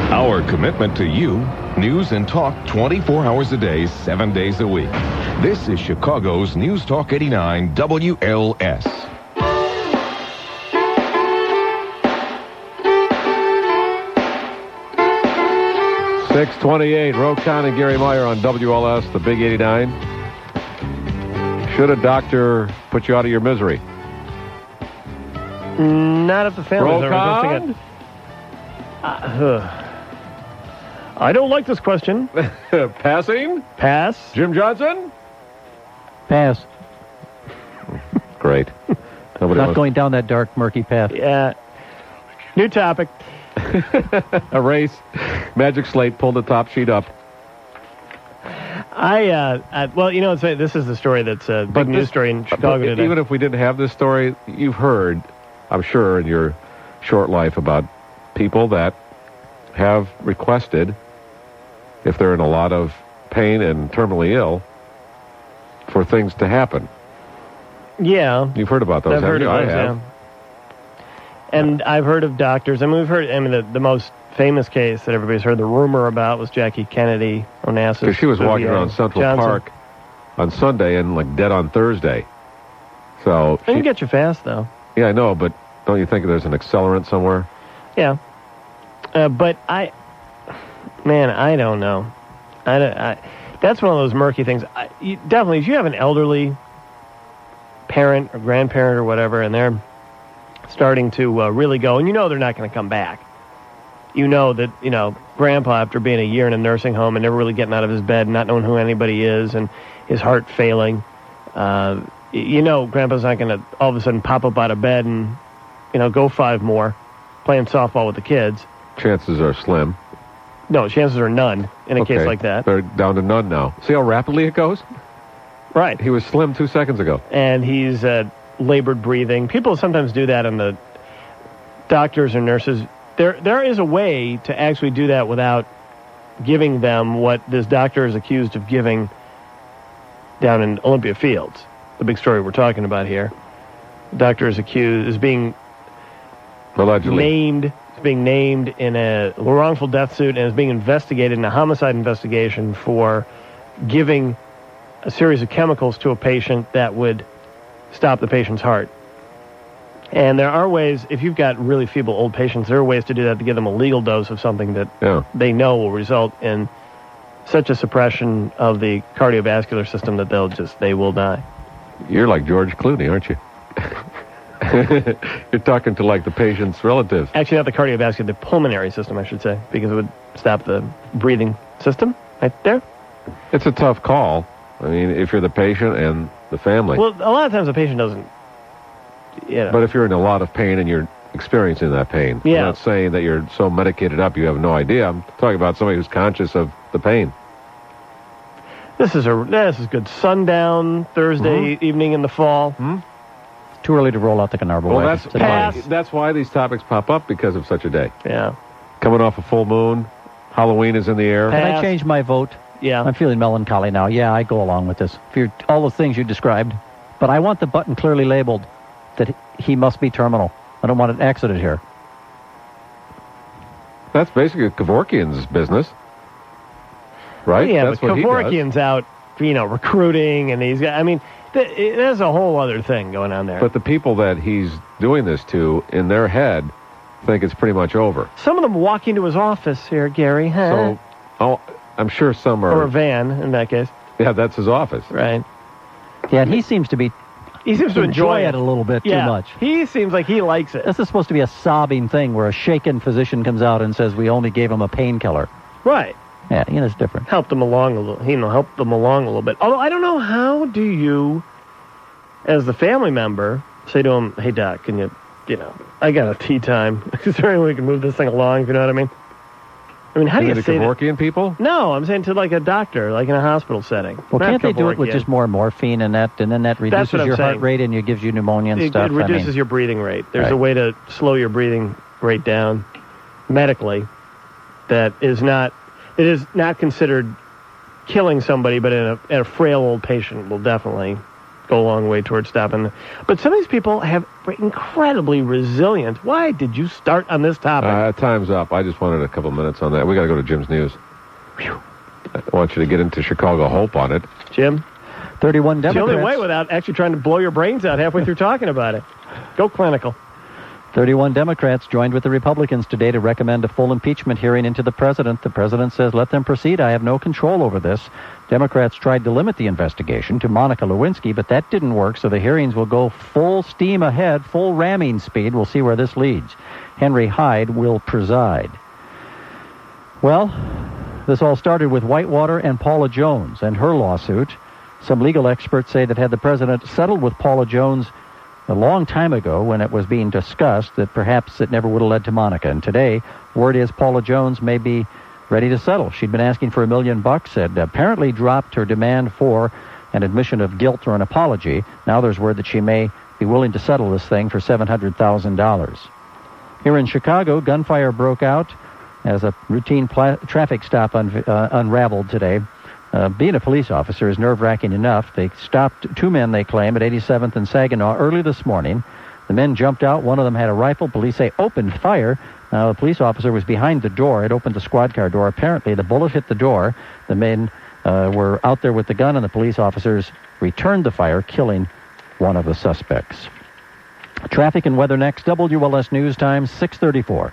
Our commitment to you, news and talk 24 hours a day, 7 days a week. This is Chicago's News Talk 89 WLS. 628, Rokon and Gary Meyer on WLS, the Big 89. Should a doctor put you out of your misery? Not if the family's Rokon? I don't like this question. Passing? Pass. Jim Johnson? Pass. Great. Nobody Not wants- going down that dark, murky path. Yeah. New topic. Erase. Magic slate, pull the top sheet up. Well, you know, this is the story that's a big news story in Chicago today. Even if we didn't have this story, you've heard, I'm sure, in your short life about people that have requested, if they're in a lot of pain and terminally ill, for things to happen. Yeah. You've heard about those, I've heard haven't of you? those, I have. yeah. And I've heard of doctors. I mean, we've heard, the most famous case that everybody's heard the rumor about was Jackie Kennedy, Onassis. Because she was walking around Central Park on Sunday and, like, dead on Thursday. So They can get you fast, though. Yeah, I know, but don't you think there's an accelerant somewhere? Yeah. But I don't know. That's one of those murky things. Definitely, if you have an elderly parent or grandparent or whatever, and they're starting to really go, and you know they're not going to come back. You know that, Grandpa, after being a year in a nursing home and never really getting out of his bed, not knowing who anybody is, and his heart failing, Grandpa's not going to all of a sudden pop up out of bed and, go 5 more, playing softball with the kids. Chances are slim. No, chances are none in a case like that. They're down to none now. See how rapidly it goes? Right. He was slim 2 seconds ago. And he's labored breathing. People sometimes do that in the doctors or nurses. There is a way to actually do that without giving them what this doctor is accused of giving down in Olympia Fields, the big story we're talking about here. The doctor is being allegedly named in a wrongful death suit and is being investigated in a homicide investigation for giving a series of chemicals to a patient that would stop the patient's heart. And there are ways, if you've got really feeble old patients, there are ways to do that, to give them a legal dose of something that they know will result in such a suppression of the cardiovascular system that they will die. You're like George Clooney, aren't you? You're talking to, like, the patient's relatives. Actually, not the cardiovascular, the pulmonary system, I should say, because it would stop the breathing system right there. It's a tough call. I mean, if you're the patient and the family. Well, a lot of times the patient doesn't, But if you're in a lot of pain and you're experiencing that pain, I'm not saying that you're so medicated up you have no idea. I'm talking about somebody who's conscious of the pain. This is good sundown Thursday evening in the fall. It's too early to roll out the Canarva wagon. That's why these topics pop up, because of such a day. Yeah. Coming off a full moon, Halloween is in the air. Can I change my vote? Yeah. I'm feeling melancholy now. Yeah, I go along with this. All the things you described. But I want the button clearly labeled that he must be terminal. I don't want an accident here. That's basically Kevorkian's business. Right? Yeah, That's but what he Kevorkian's out, recruiting, and there's a whole other thing going on there. But the people that he's doing this to, in their head, think it's pretty much over. Some of them walk into his office here, Gary. Huh? So, I'm sure some are... Or a van, in that case. Yeah, that's his office. Right. Yeah, and he seems to enjoy it a little bit too much. He seems like he likes it. This is supposed to be a sobbing thing where a shaken physician comes out and says, we only gave him a painkiller. Right. Yeah, it's different. Help them along a little bit. Although I don't know, how do you, as the family member, say to him, hey, Doc, can you, I got a tea time. Is there any way we can move this thing along, if you know what I mean? How do you say that? Kevorkian people? No, I'm saying to like a doctor, like in a hospital setting. Well, can't they do it with just more morphine and then that reduces your heart rate and it gives you pneumonia and stuff? It reduces your breathing rate. There's a way to slow your breathing rate down medically that is not considered killing somebody, but in a frail old patient will definitely go a long way towards stopping. But some of these people have incredibly resilient. Why did you start on this topic? Time's up. I just wanted a couple minutes on that. We got to go to Jim's news. Whew. I want you to get into Chicago Hope on it. Jim? 31 It's Democrats. the only way without actually trying to blow your brains out halfway through talking about it. Go clinical. 31 Democrats joined with the Republicans today to recommend a full impeachment hearing into the president. The president says, let them proceed. I have no control over this. Democrats tried to limit the investigation to Monica Lewinsky, but that didn't work, so the hearings will go full steam ahead, full ramming speed. We'll see where this leads. Henry Hyde will preside. Well, this all started with Whitewater and Paula Jones and her lawsuit. Some legal experts say that had the president settled with Paula Jones a long time ago when it was being discussed, that perhaps it never would have led to Monica. And today, word is Paula Jones may be ready to settle. She'd been asking for $1 million and apparently dropped her demand for an admission of guilt or an apology. Now there's word that she may be willing to settle this thing for $700,000. Here in Chicago, gunfire broke out as a routine traffic stop unraveled today. Being a police officer is nerve-wracking enough. They stopped two men, they claim, at 87th and Saginaw early this morning. The men jumped out. One of them had a rifle. Police say opened fire. Now, the police officer was behind the door. It opened the squad car door. Apparently, the bullet hit the door. The men were out there with the gun, and the police officers returned the fire, killing one of the suspects. Traffic and weather next. WLS News Time, 6:34.